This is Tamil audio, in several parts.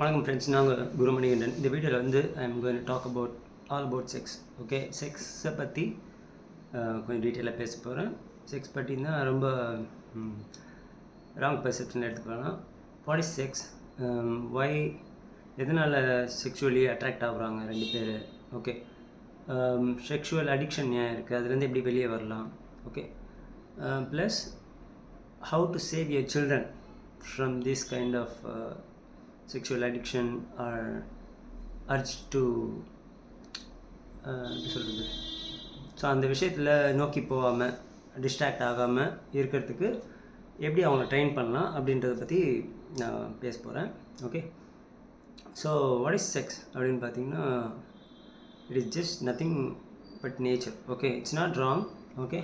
வணக்கம் ஃப்ரெண்ட்ஸ், நாங்கள் குருமணிகண்டன். இந்த வீடியோவில் வந்து I am going to talk about all about sex. Okay, செக்ஸை பற்றி கொஞ்சம் டீட்டெயிலாக பேச போகிறேன். செக்ஸ் பற்றினா ரொம்ப ராங் பெர்செப்ஷன் எடுத்துக்கலாம். வாட் இஸ் செக்ஸ், ஒய், எதனால் செக்ஷுவலி அட்ராக்ட் ஆகுறாங்க ரெண்டு பேர், ஓகே, செக்ஷுவல் அடிக்ஷன் ஏன் இருக்குது, அதுலேருந்து எப்படி வெளியே வரலாம், okay, plus how to save your children from this kind of sexual addiction or urge to சொல்கிறது. ஸோ அந்த விஷயத்தில் நோக்கி போகாமல் டிஸ்ட்ராக்ட் ஆகாமல் இருக்கிறதுக்கு எப்படி அவங்கள ட்ரெயின் பண்ணலாம் அப்படின்றத பற்றி நான் பேச போகிறேன். Okay, so what is sex அப்படின்னு பார்த்தீங்கன்னா, it is just nothing but nature. Okay, it's not wrong. Okay,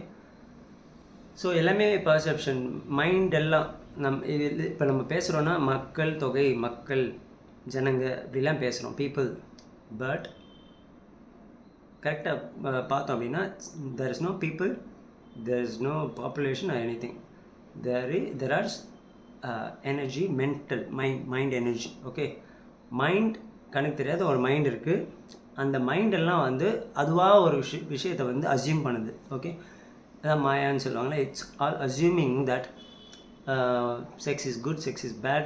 so எல்லாமே பர்செப்ஷன், மைண்ட் எல்லாம் இப்போ நம்ம பேசுகிறோன்னா மக்கள் தொகை, மக்கள், ஜனங்க அப்படிலாம் பேசுகிறோம், பீப்புள். பட் கரெக்டாக பார்த்தோம் அப்படின்னா there is no people, there is no population or anything. There are energy, mental, mind energy. Okay, mind கணக்கு தெரியாத ஒரு மைண்ட் இருக்குது. அந்த மைண்டெல்லாம் வந்து அதுவாக ஒரு விஷயத்தை வந்து அஸ்யூம் பண்ணுது. ஓகே, அதான் மாயான்னு சொல்லுவாங்களே. It's all assuming that sex is good, sex is bad,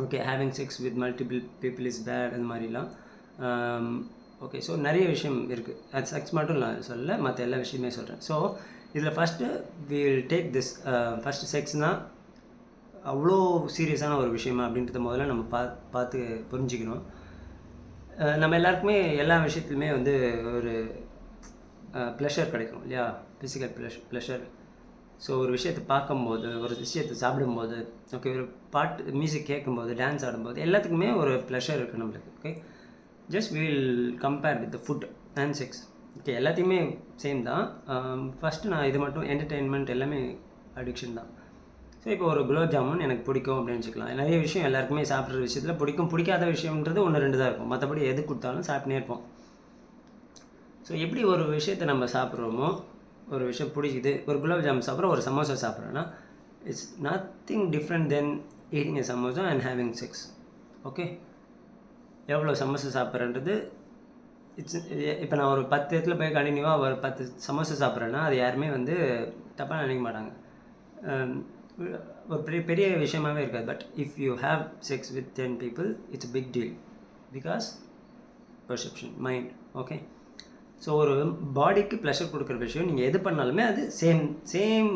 okay, having sex with multiple people is bad, அந்த மாதிரிலாம். ஓகே, ஸோ நிறைய விஷயம் இருக்குது. அது செக்ஸ் மட்டும் நான் சொல்ல, மற்ற எல்லா விஷயமே சொல்கிறேன். ஸோ இதில் first we will take this. First செக்ஸ்னால் அவ்வளோ சீரியஸான ஒரு விஷயமா அப்படின்றத முதல்ல நம்ம பார்த்து புரிஞ்சுக்கணும். நம்ம எல்லாருக்குமே எல்லா விஷயத்துலையுமே வந்து ஒரு ப்ளஷர் கிடைக்கும் இல்லையா, ஃபிசிக்கல் ப்ளஷர். ஸோ ஒரு விஷயத்தை பார்க்கும்போது, ஒரு விஷயத்தை சாப்பிடும்போது, ஓகே, ஒரு பாட்டு மியூசிக் கேட்கும்போது, டான்ஸ் ஆடும்போது, எல்லாத்துக்குமே ஒரு ப்ளஷர் இருக்குது நம்மளுக்கு. Okay, just will compare with food and sex. Okay, எல்லாத்தையுமே சேம் தான். ஃபஸ்ட்டு நான் இது மட்டும் என்டர்டெயின்மெண்ட் எல்லாமே அடிக்ஷன் தான். ஸோ இப்போ ஒரு குலோப் ஜாமுன் எனக்கு பிடிக்கும் அப்படின்னு வச்சுக்கலாம். நிறைய விஷயம் எல்லாருக்குமே சாப்பிட்ற விஷயத்தில் பிடிக்கும், பிடிக்காத விஷயம்ன்றது ஒன்று ரெண்டு தான் இருக்கும். மற்றபடி எது கொடுத்தாலும் சாப்பிட்னே இருப்போம். ஸோ எப்படி ஒரு விஷயத்தை நம்ம சாப்பிட்றோமோ, ஒரு விஷயம் பிடிக்குது, ஒரு குலாப் ஜாமுன் சாப்பிட்றோம், ஒரு சமோசா சாப்பிட்றோன்னா, it's nothing different then eating a samosa and having sex. Okay, எவ்வளோ சமோசா சாப்பிட்றன்றது இட்ஸ். இப்போ நான் ஒரு 10 இடத்துல போய் கண்டினியூவாக ஒரு 10 சமோசா சாப்பிட்றேன்னா அது யாருமே வந்து தப்பாக நினைக்க மாட்டாங்க. ஒரு பெரிய விஷயமாகவே இருக்காது. But if you have sex with 10 people, it's big deal because perception, mind. Okay, so ஒரு பாடிக்கு ப்ளஷர் கொடுக்குற விஷயம் நீங்கள் எது பண்ணாலுமே அது சேம்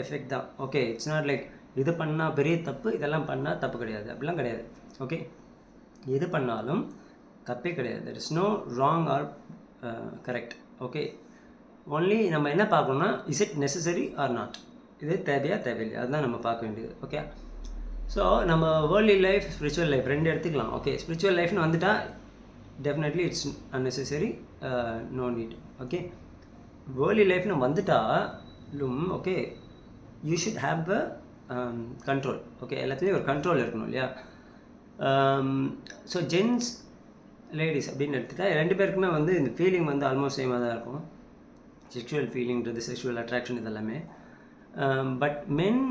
எஃபெக்ட் தான். ஓகே, இட்ஸ் நாட் லைக் இது பண்ணால் பெரிய தப்பு, இதெல்லாம் பண்ணால் தப்பு கிடையாது, அப்படிலாம் கிடையாது. ஓகே, எது பண்ணாலும் தப்பே கிடையாது. There is no wrong or correct. Okay, only நம்ம என்ன பார்க்கணும்னா, is it necessary or not, இது தேவையா தேவையில்லையா, அதுதான் நம்ம பார்க்க வேண்டியது. ஓகே, ஸோ நம்ம வேர்ல்ட்லி லைஃப், ஸ்பிரிச்சுவல் லைஃப் ரெண்டு எடுத்துக்கலாம். ஓகே, ஸ்பிரிச்சுவல் லைஃப்னு வந்துட்டால் definitely it's unnecessary, no need. Okay, worldly life nu vandutalum, okay, you should have a control. Okay, ellathiley or control irukonu illaya. So gents, ladies அப்படினு எடுத்துட்டா ரெண்டு பேருக்குமே வந்து இந்த ஃபீலிங் வந்து ஆல்மோஸ்ட் சேமாக தான் இருக்கும். செக்ஷுவல் ஃபீலிங்கிறது, செக்ஷுவல் அட்ராக்ஷன் இதெல்லாமே. பட் மென்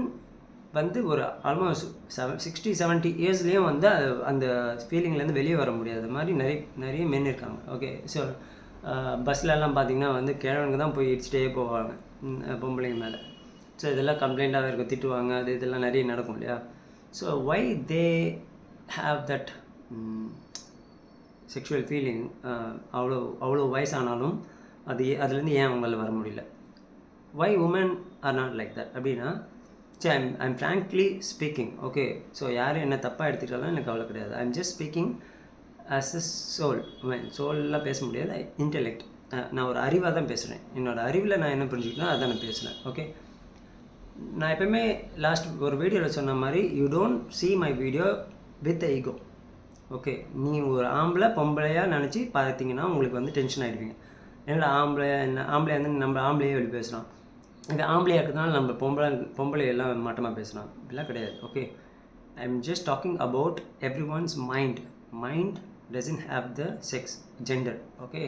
வந்து ஒரு ஆல்மோஸ்ட் 60-70 இயர்ஸ்லேயும் வந்து அந்த ஃபீலிங்லேருந்து வெளியே வர முடியாத மாதிரி நிறைய மென் இருக்காங்க. ஓகே, ஸோ பஸ்லலாம் பார்த்திங்கன்னா வந்து கிழவனுக்கு தான் போய் இடிச்சிட்டே போவாங்க பொம்பளைங்க மேலே. ஸோ இதெல்லாம் கம்ப்ளைண்ட்டாகவே இருக்கும், திட்டுவாங்க, அது இதெல்லாம் நிறைய நடக்கும் இல்லையா. So why they have that sexual feeling, அவ்வளோ வயசானாலும் அதுலேருந்து ஏன் அவங்களால வர முடியல? Why women are not like that அப்படின்னா, சரி, I'm frankly speaking. Okay, so யாரும் என்ன தப்பாக எடுத்துக்கிட்டாலும் எனக்கு அவ்வளோ கிடையாது. I'm just speaking as a soul. சோல்லாம் பேச முடியாது, இன்டெலெக்ட். நான் ஒரு அறிவாக தான் பேசுகிறேன். என்னோடய அறிவில் நான் என்ன புரிஞ்சுக்கணும் அதான் நான் பேசுகிறேன். ஓகே, நான் எப்போயுமே லாஸ்ட் ஒரு வீடியோவில் சொன்ன மாதிரி, you don't see my video with ego. Okay, நீங்கள் ஒரு பொம்பளையாக நினச்சி பார்த்தீங்கன்னா உங்களுக்கு வந்து டென்ஷன் ஆகிடுவீங்க. என்னோட ஆம்பளையாக வந்து நம்ம ஆம்பளையே வெளியே பேசுகிறோம், இது ஆம்பளையாக இருக்கிறதுனால நம்ம பொம்பளையெல்லாம் மட்டமாக பேசலாம், இப்படிலாம் கிடையாது. Okay, I am just talking about every once mind doesn't have the sex, gender. Okay,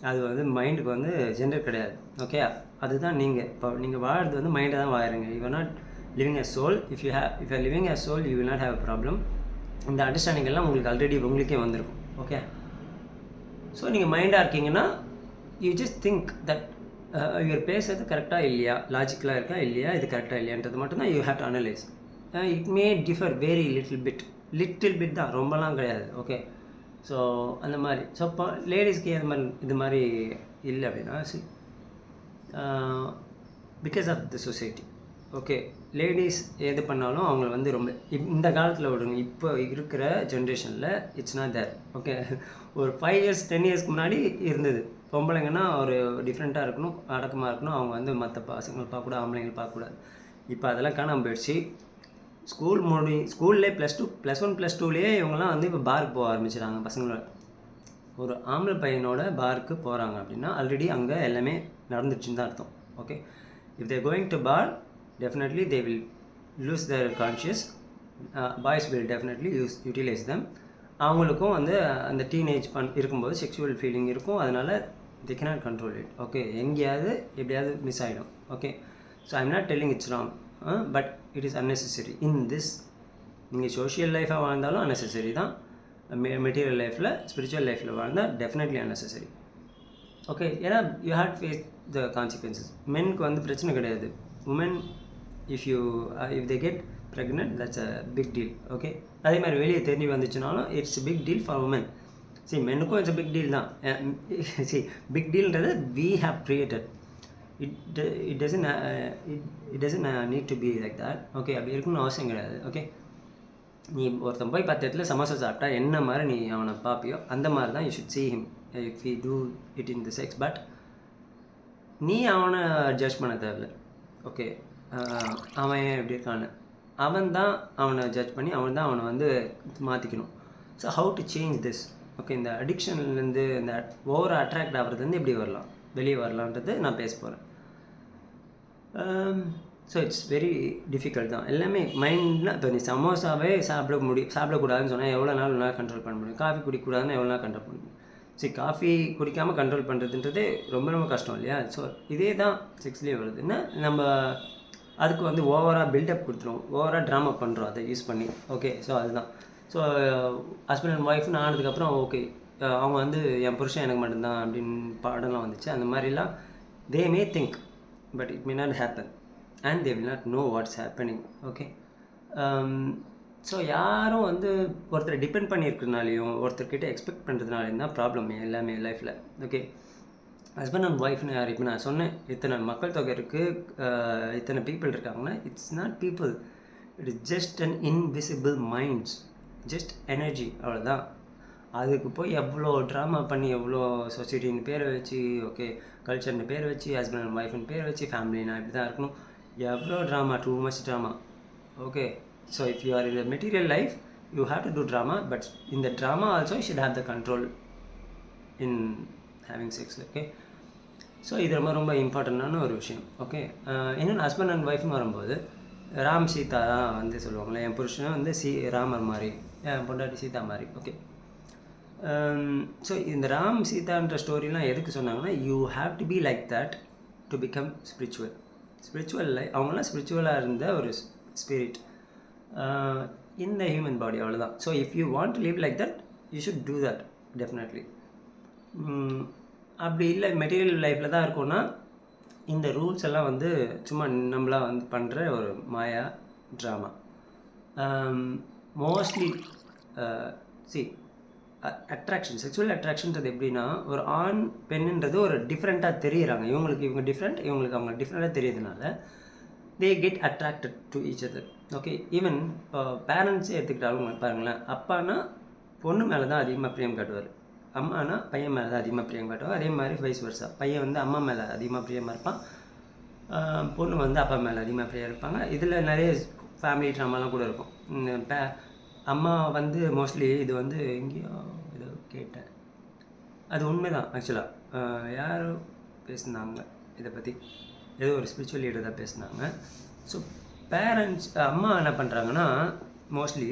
அது வந்து மைண்டுக்கு வந்து ஜெண்டர் கிடையாது. ஓகே, அதுதான் நீங்கள் வாழ்றது வந்து மைண்டை தான் வாழுறீங்க. You are not living a soul. If you are living a soul, you will not have a problem. இந்த அண்டர்ஸ்டாண்டிங் எல்லாம் உங்களுக்கு ஆல்ரெடி உங்களுக்கே வந்திருக்கும். ஓகே, ஸோ நீங்கள் மைண்டாக இருக்கீங்கன்னா யூ ஜஸ்ட் திங்க் தட் இவர் பேசுறது கரெக்டாக இல்லையா, லாஜிக்கலாக இருக்கா இல்லையா, இது கரெக்டாக இல்லையான்றது மட்டும்தான் you have to analyse. It may differ very little bit தான், ரொம்பலாம் கிடையாது. ஓகே, ஸோ அந்த மாதிரி. ஸோ இப்போ லேடிஸ்க்கு இது மாதிரி இல்லை அப்படின்னா because of the society. Okay, ladies எது பண்ணாலும் அவங்கள வந்து ரொம்ப இந்த காலத்தில் விடுங்க, இப்போ இருக்கிற ஜென்ரேஷனில் இட்ஸ் நாட் தேர். ஓகே, ஒரு 5 years 10 yearsக்கு முன்னாடி இருந்தது. பொம்பளைங்கன்னா ஒரு டிஃப்ரெண்ட்டாக இருக்கணும், அடக்கமாக இருக்கணும், அவங்க வந்து மற்ற பசங்களை பார்க்கக்கூடாது, ஆம்பளைங்களை பார்க்கக்கூடாது. இப்போ அதெல்லாம் காணாமல் போயிடுச்சு. ஸ்கூல்லே +1 +2லேயே இவங்கெல்லாம் வந்து இப்போ பாருக்கு போக ஆரம்பிச்சிடாங்க. பசங்களோட ஒரு ஆம்பளை பையனோட பாருக்கு போகிறாங்க அப்படின்னா ஆல்ரெடி அங்கே எல்லாமே நடந்துச்சுன்னு தான் அர்த்தம். Okay, if they're going to bar definitely they will lose their conscious. Boys will definitely utilize them. அவங்களுக்கும் வந்து அந்த டீனேஜ் இருக்கும்போது செக்ஷுவல் ஃபீலிங் இருக்கும், அதனால் they cannot control it. Okay, எங்கேயாவது எப்படியாவது மிஸ் ஆகிடும். Okay, so I'm not telling it's wrong, but it is unnecessary in this. நீங்கள் சோஷியல் லைஃபாக வாழ்ந்தாலும் unnecessary தான், மெட்டீரியல் லைஃப்பில் ஸ்பிரிச்சுவல் லைஃப்பில் வாழ்ந்தால் டெஃபினெட்லி unnecessary. ஓகே, ஏன்னா you had face the consequences. மென்க்கு வந்து பிரச்சனை கிடையாது. Women if they get pregnant, that's a big deal. Okay, அதே மாதிரி வெளியே தெரிஞ்சு வந்துச்சுனாலும் it's big deal for women. See, மென்னுக்கும் இட்ஸ் big deal தான். See, big dealன்றது we have created. It doesn't need to be like that. Okay, அப்படி இருக்கணும்னு அவசியம் கிடையாது. ஓகே, நீ ஒருத்தன் போய் 10 இடத்துல சமோசா சாப்பிட்டா என்ன மாதிரி நீ அவனை பார்ப்பியோ அந்த மாதிரி தான் you should see him if he do it in the sex. But நீ அவனை ஜட்ஜ் பண்ண தேவையில்லை. ஓகே, அவன் எப்படி இருக்கான்னு அவன் தான் அவனை ஜட்ஜ் பண்ணி அவனை வந்து மாற்றிக்கணும். So how to change this? Okay, இந்த அடிக்ஷன்லேருந்து இந்த ஓவர் அட்ராக்ட் ஆகிறதுலேருந்து எப்படி வெளியே வரலான்றது நான் பேச போகிறேன். ஸோ இட்ஸ் வெரி டிஃபிகல்ட் தான் எல்லாமே. மைண்டில் இப்போ நீ சமோசாவே சாப்பிடக்கூடாதுன்னு சொன்னால் எவ்வளோ நாள் கண்ட்ரோல் பண்ண முடியும்? காஃபி குடிக்கக்கூடாதுன்னு எவ்வளோ நாள் கண்ட்ரோல் பண்ண முடியும்? சரி, காஃபி குடிக்காமல் கண்ட்ரோல் பண்ணுறதுன்றதே ரொம்ப ரொம்ப கஷ்டம் இல்லையா? ஸோ இதே தான் செக்ஸ்லேயே வருதுன்னா நம்ம அதுக்கு வந்து ஓவராக பில்டப் கொடுத்துருவோம், ஓவராக ட்ராமா பண்ணுறோம் அதை யூஸ் பண்ணி. ஓகே, ஸோ அதுதான். ஸோ ஹஸ்பண்ட் அண்ட் ஒய்ஃப்னு ஆனதுக்கப்புறம் ஓகே, அவங்க வந்து என் புருஷன் எனக்கு மட்டும்தான் அப்படின்னு பாடலாம் வந்துச்சு. அந்த மாதிரிலாம் they may think, but it may not happen and they will not know what's happening. Okay, so யாரும் வந்து ஒருத்தரை டிபெண்ட் பண்ணியிருக்கிறதுனாலையும் ஒருத்தர்கிட்ட எக்ஸ்பெக்ட் பண்ணுறதுனாலையும் தான் ப்ராப்ளம் எல்லாமே லைஃப்பில். ஓகே, ஹஸ்பண்ட் அண்ட் ஒய்ஃப்னு யார்? இப்போ நான் சொன்னேன் இத்தனை மக்கள் தொகை இருக்குது, இத்தனை பீப்புள் இருக்காங்கன்னா it's not people, it is just an invisible minds, just energy, அவ்வளோதான். அதுக்கு போய் எவ்வளோ ட்ராமா பண்ணி எவ்வளோ சொசைட்டின்னு பேரை வச்சு, ஓகே கல்ச்சர்னு பேர் வச்சு, ஹஸ்பண்ட் அண்ட் ஒய்ஃப்னு பேர் வச்சு, ஃபேமிலினா இப்படி தான் இருக்கணும், எவ்வளோ drama, too much drama. Okay, so if you are in the material life you have to do drama, but in the drama also you should have the control in having sex. Okay, so இது ரொம்ப இம்பார்ட்டண்ட்டான ஒரு விஷயம். ஓகே, இன்னொன்று ஹஸ்பண்ட் அண்ட் ஒய்ஃப்னு வரும்போது ராம் சீதா தான் வந்து சொல்லுவாங்களே, என் புருஷன் வந்து ராமர் மாதிரி, என் பொண்டாட்டி சீதா மாதிரி. ஓகே, ஸோ இந்த ராம் சீதான்ற ஸ்டோரிலாம் எதுக்கு சொன்னாங்கன்னா you have to be like that to become spiritual life. அவங்களாம் ஸ்பிரிச்சுவலாக இருந்த ஒரு ஸ்பிரிட் இந்த ஹியூமன் பாடி, அவ்வளோதான். So if you want to live like that you should do that definitely. அப்படி இல்லை மெட்டீரியல் லைஃப்பில் தான் இருக்கோன்னா இந்த ரூல்ஸ் எல்லாம் வந்து சும்மா நம்மளாக வந்து பண்ணுற ஒரு மாயா ட்ராமா. மோஸ்ட்லி அட்ராக்ஷன், செக்ஷுவல் அட்ராக்ஷன்றது எப்படின்னா ஒரு ஆண் பெண்ணுன்றது ஒரு டிஃப்ரெண்ட்டாக தெரியுறாங்க. இவங்க டிஃப்ரெண்ட், இவங்களுக்கு அவங்க டிஃப்ரெண்ட்டாக தெரியுதுனால they get attracted to each other. Okay, even பேரண்ட்ஸே எடுத்துக்கிட்டாலும் பாருங்களேன், அப்பானா பொண்ணு மேலே தான் அதிகமாக பிரியம் காட்டுவார், அம்மானா பையன் மேலே தான் அதிகமாக பிரியம் காட்டுவாங்க. அதே மாதிரி வைஸ் வர்ஸா, பையன் வந்து அம்மா மேலே அதிகமாக பிரியமாக இருப்பான், பொண்ணு வந்து அப்பா மேலே அதிகமாக பிரியம் இருப்பாங்க. இதில் நிறைய ஃபேமிலி ட்ராமாலாம் கூட இருக்கும். அம்மா வந்து மோஸ்ட்லி இது வந்து எங்கேயோ ஏதோ கேட்டேன், அது உண்மை தான் ஆக்சுவலாக. யாரோ பேசினாங்க இதை பற்றி, ஏதோ ஒரு ஸ்பிரிச்சுவல் லீடர் தான் பேசினாங்க. ஸோ பேரண்ட்ஸ் அம்மா என்ன பண்ணுறாங்கன்னா மோஸ்ட்லி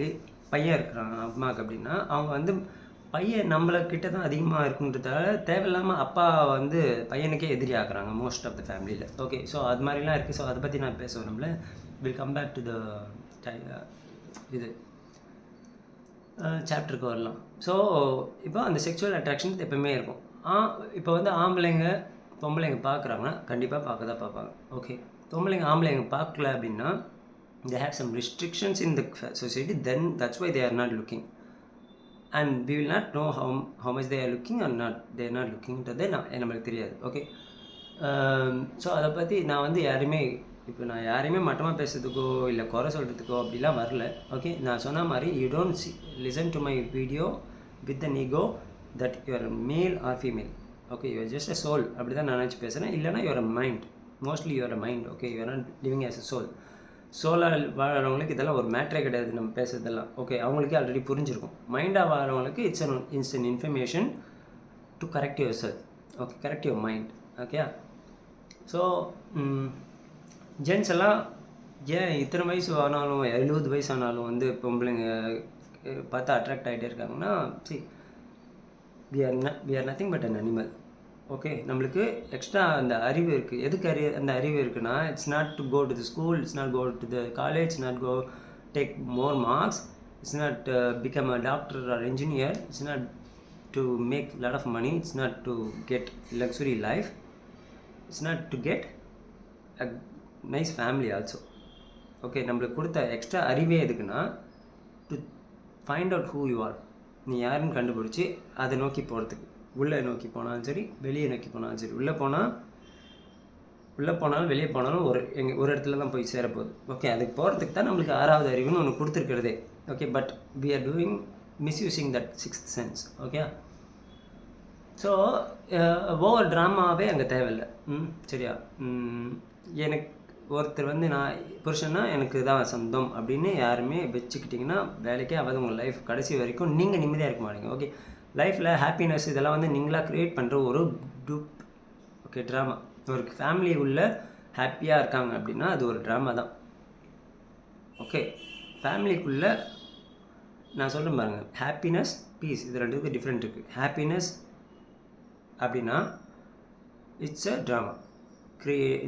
பையன் இருக்கிறாங்க அம்மாவுக்கு அப்படின்னா அவங்க வந்து பையன் நம்மளக்கிட்ட தான் அதிகமாக இருக்குன்றதால தேவையில்லாமல் அப்பா வந்து பையனுக்கே எதிரி ஆக்குறாங்க மோஸ்ட் ஆஃப் த ஃபேமிலியில். ஓகே, ஸோ அது மாதிரிலாம் இருக்குது. ஸோ அதை பற்றி நான் பேச வரணும்ல. Will come back to the இது சாப்டருக்கு வரலாம். ஸோ இப்போ அந்த செக்ஷுவல் அட்ராக்ஷன் எப்பவுமே இருக்கும். இப்போ வந்து ஆம்பளைங்க பொம்பளைங்க பார்க்குறாங்கன்னா கண்டிப்பாக பார்க்க தான் பார்ப்பாங்க. ஓகே, ஆம்பளைங்க பார்க்கல அப்படின்னா they have some restrictions in the society, then that's why they are not looking, and we will not know how much they are looking or not they are not looking ன்றதே நம்மளுக்கு தெரியாது. ஓகே, ஸோ அதை பற்றி நான் வந்து யாரையுமே மட்டமாக பேசுறதுக்கோ இல்லை குறை சொல்கிறதுக்கோ அப்படிலாம் வரல. ஓகே, நான் சொன்ன மாதிரி you don't listen to my video with an ego that you're male or female. Okay, you're just a soul, அப்படி தான் நான் நினச்சி பேசுகிறேன். இல்லைனா you're a mind, mostly you're a mind. Okay, you're not living as a soul. சோலாக வாழ்கிறவங்களுக்கு இதெல்லாம் ஒரு மேட்ரே கிடையாது, நம்ம பேசுறதெல்லாம். ஓகே, அவங்களுக்கே ஆல்ரெடி புரிஞ்சிருக்கும். மைண்டாக வாழ்கிறவங்களுக்கு it's an information to correct yourself. Okay, correct your mind. Okay, so gents எல்லாம் ஏன் இத்தனை வயசு ஆனாலும் 70 வயசு ஆனாலும் வந்து பொம்பளைங்க பார்த்தா அட்ராக்ட் ஆகிட்டே இருக்காங்கன்னா, see we are nothing but an animal. Okay, நம்மளுக்கு எக்ஸ்ட்ரா அந்த அறிவு இருக்குது. எதுக்கு அந்த அறிவு இருக்குன்னா, it's not to go to the school, it's not go to the college, it's not go take more marks, it's not become a doctor or engineer, it's not to make lot of money, it's not to get luxury life, it's not to get a nice family also. Okay, நம்மளுக்கு கொடுத்த எக்ஸ்ட்ரா அறிவே எதுக்குன்னா, to find out who you are, நீ யாருன்னு கண்டுபிடிச்சி அதை நோக்கி போகிறதுக்கு. உள்ளே நோக்கி போனாலும் சரி, வெளியே நோக்கி போனாலும் சரி. உள்ளே போனாலும் வெளியே போனாலும் ஒரு இடத்துல தான் போய் சேரப்போகுது. ஓகே, அதுக்கு போகிறதுக்கு தான் நம்மளுக்கு 6வது அறிவுன்னு ஒன்று கொடுத்துருக்கிறதே. Okay, but we are doing misusing that 6th sense. Okay, so over ட்ராமாவே அங்கே தேவையில்லை. சரியா? எனக்கு ஒருத்தர் வந்து நான் புருஷன்னா எனக்கு தான் சொந்தம் அப்படின்னு யாருமே வச்சுக்கிட்டிங்கன்னா வேலைக்கே ஆகாது. உங்கள் லைஃப் கடைசி வரைக்கும் நீங்கள் நிம்மதியாக இருக்க மாட்டீங்க. ஓகே, லைஃப்பில் ஹாப்பினஸ் இதெல்லாம் வந்து நீங்களாக க்ரியேட் பண்ணுற ஒரு டூப். Okay, drama. ஒரு ஃபேமிலி உள்ள ஹாப்பியாக இருக்காங்க அப்படின்னா அது ஒரு ட்ராமா தான். ஓகே, ஃபேமிலிக்குள்ளே நான் சொல்கிறேன் பாருங்கள், ஹாப்பினஸ், பீஸ், இது ரெண்டுக்கும் டிஃப்ரெண்ட் இருக்குது. ஹாப்பினஸ் அப்படின்னா இட்ஸ் அ ட்ராமா,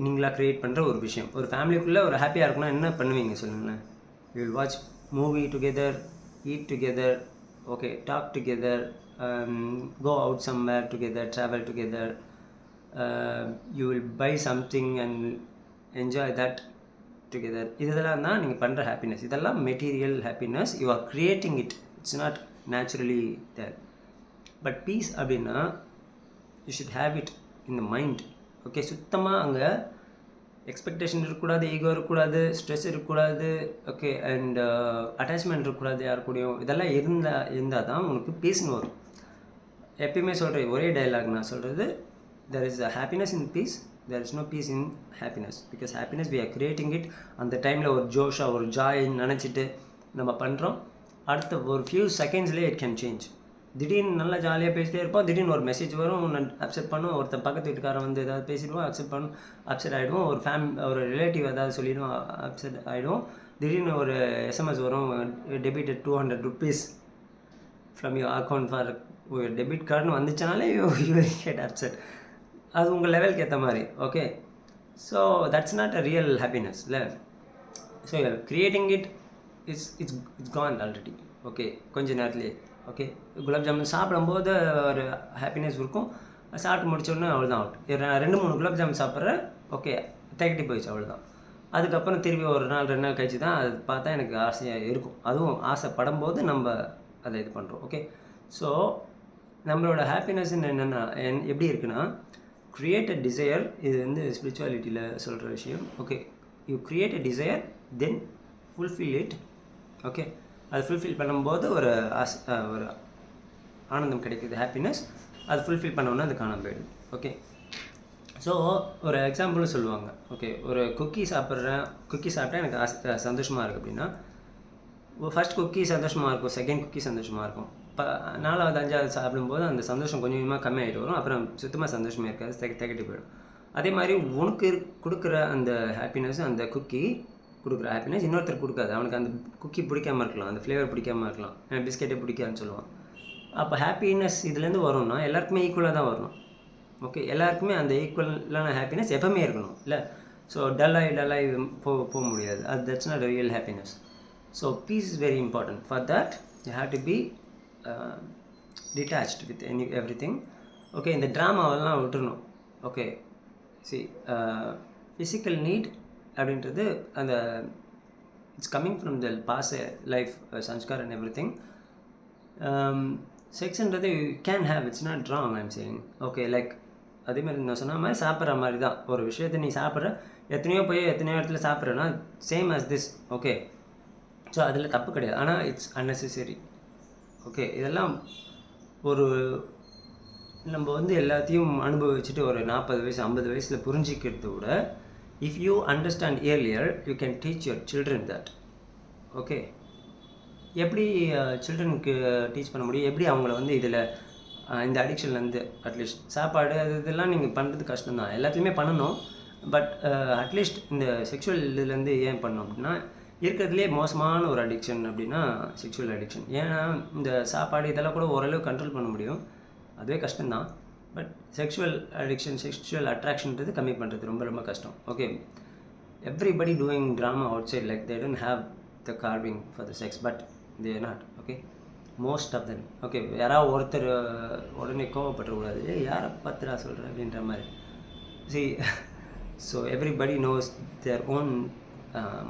நீங்களாக க்ரியேட் பண்ணுற ஒரு விஷயம். ஒரு ஃபேமிலிக்குள்ளே ஒரு ஹாப்பியாக இருக்குன்னா என்ன பண்ணுவீங்க சொல்லுங்களேன்? You will watch movie together, eat together, okay, talk together, go out somewhere together, travel together, you will buy something and enjoy that together. இதெல்லாம் தான் நீங்கள் பண்ணுற ஹாப்பினஸ். இதெல்லாம் material happiness. You are creating it, it's not naturally there. But peace அப்படின்னா you should have it in the mind. Okay, சுத்தமாக அங்கே எக்ஸ்பெக்டேஷன் இருக்கக்கூடாது, ஈகோ இருக்கக்கூடாது, ஸ்ட்ரெஸ் இருக்கக்கூடாது. ஓகே, அண்ட் அட்டாச்மெண்ட் இருக்கக்கூடாது யார் கூடயும். இதெல்லாம் இருந்தால் தான் உனக்கு பீஸ்னு வரும். எப்பயுமே சொல்கிறேன் ஒரே டைலாக் நான் சொல்கிறது, there is a happiness in peace, there is no peace in happiness, because happiness we are creating it. அந்த டைமில் ஒரு ஜோஷாக ஒரு ஜாய் நினச்சிட்டு நம்ம பண்ணுறோம். அடுத்த ஒரு ஃபியூ செகண்ட்ஸ்லேயே இட் கேன் சேஞ்ச். திடீர்னு நல்லா ஜாலியாக பேசிட்டே இருப்போம், திடீர்னு ஒரு மெசேஜ் வரும், அப்செட் பண்ணும். ஒருத்தர் பக்கத்து வீட்டுக்காரன் வந்து ஏதாவது பேசிடுவோம், அப்செட் ஆகிடுவோம். ஒரு ரிலேட்டிவ் ஏதாவது சொல்லிடுவோம், அப்செட் ஆகிடுவோம். திடீர்னு ஒரு எஸ்எம்எஸ் வரும், debited 200 rupees from your account for debit கார்டுன்னு வந்துச்சுனாலே யூ கெட் அப்செட். அது உங்கள் லெவலுக்கு ஏற்ற மாதிரி. Okay, so that's not a real happiness இல்லை. So creating it it's gone already. Okay, கொஞ்சம் நேரத்துலேயே. ஓகே, குலாப் ஜாமுன் சாப்பிடும்போது ஒரு ஹாப்பினஸ் இருக்கும், சாப்பிட்டு முடிச்சோடனே அவ்வளோதான் அவுட். 2-3 குலாப் ஜாமுன் சாப்பிட்றேன், ஓகே, தகட்டி போயிடுச்சு, அவ்வளோதான். அதுக்கப்புறம் திருப்பி ஒரு நாள் 2 நாள் கழிச்சு தான் அது பார்த்தா எனக்கு ஆசையாக இருக்கும். அதுவும் ஆசைப்படும் போது நம்ம அதை இது பண்ணுறோம். ஓகே, ஸோ நம்மளோட ஹாப்பினஸ் என்னென்னா எப்படி இருக்குன்னா, க்ரியேட் அ டிசையர். இது வந்து ஸ்பிரிச்சுவாலிட்டியில் சொல்கிற விஷயம். Okay, you create a desire, then fulfil it. Okay, அது ஃபுல்ஃபில் பண்ணும்போது ஒரு ஆனந்தம் கிடைக்குது, ஹாப்பினஸ். அது ஃபுல்ஃபில் பண்ணோன்னா அது காணாமல் போயிடுது. ஓகே, ஸோ ஒரு எக்ஸாம்பிளும் சொல்லுவாங்க. ஓகே, ஒரு குக்கி சாப்பிட்டா எனக்கு சந்தோஷமாக இருக்குது அப்படின்னா, ஃபஸ்ட் குக்கி சந்தோஷமாக இருக்கும், செகண்ட் குக்கி சந்தோஷமாக இருக்கும். 4வது 5வது சாப்பிடும்போது அந்த சந்தோஷம் கொஞ்சம் கொஞ்சமாக கம்மியாகிட்டு வரும். அப்புறம் சுத்தமாக சந்தோஷமாக இருக்காது, திகட்டி போயிடும். அதே மாதிரி உனக்கு கொடுக்குற அந்த ஹாப்பினஸ், அந்த குக்கி கொடுக்குற ஹாப்பினஸ் இன்னொருத்தர் கொடுக்காது. அவனுக்கு அந்த குக்கி பிடிக்காமல் இருக்கலாம், அந்த ஃப்ளேவர் பிடிக்காமல் இருக்கலாம், பிஸ்கெட்டே பிடிக்காதுன்னு சொல்லுவான். அப்போ ஹாப்பினஸ் இதுலேருந்து வரும்னா எல்லாருக்குமே ஈக்குவலாக தான் வரணும். ஓகே, எல்லாருக்குமே அந்த ஈக்குவலான ஹாப்பினஸ் எப்பவுமே இருக்கணும் இல்லை. ஸோ டல்லாகி போக முடியாது. That's not real happiness. So peace is very important. For that you have to be detached with everything. Okay, இந்த ட்ராமாவெல்லாம் விட்டுறணும். ஓகே, சி ஃபிசிக்கல் நீட் அப்படின்றது அந்த it's coming from the past life sanskar and everything. செக்ஸ்ன்றது you can have, it's not wrong, I'm saying. Okay, like அதே மாதிரி நான் சொன்ன மாதிரி சாப்பிட்ற மாதிரி தான். ஒரு விஷயத்தை நீ சாப்பிட்ற, எத்தனையோ இடத்துல சாப்பிட்றேன்னா same as this. Okay, so அதில் தப்பு கிடையாது. ஆனால் இட்ஸ் அன்னெசரி. ஓகே, இதெல்லாம் ஒரு நம்ம வந்து எல்லாத்தையும் அனுபவிச்சுட்டு ஒரு 40 வயசு 50 வயசில் புரிஞ்சிக்கிறத விட, if you understand earlier you can teach your children that. Okay, எப்படி சில்ட்ரனுக்கு டீச் பண்ண முடியும்? எப்படி அவங்கள வந்து இதில் இந்த அடிக்ஷன்லேருந்து அட்லீஸ்ட் சாப்பாடு அது இதெல்லாம் நீங்கள் பண்ணுறது கஷ்டம்தான், எல்லாத்தையுமே பண்ணணும். பட் அட்லீஸ்ட் இந்த செக்ஷுவல் இதுலேருந்து ஏன் பண்ணணும் அப்படின்னா, இருக்கிறதுலே மோசமான ஒரு அடிக்ஷன் அப்படின்னா செக்ஷுவல் அடிக்ஷன். ஏன்னா இந்த சாப்பாடு இதெல்லாம் கூட ஓரளவு கண்ட்ரோல் பண்ண முடியும், அதுவே கஷ்டம்தான். பட் செக்ஷுவல் அடிக்ஷன், செக்ஷுவல் அட்ராக்ஷன்றது கம்மி பண்ணுறது ரொம்ப ரொம்ப கஷ்டம். Okay, everybody doing drama outside, like they don't have the carving for the sex, but they are not. Okay, most of them. Okay, யாராவது ஒருத்தர் உடனே கோவப்பட்டுறக்கூடாது, யாரை பத்திரா சொல்கிறேன் அப்படின்ற மாதிரி. See, so everybody knows their own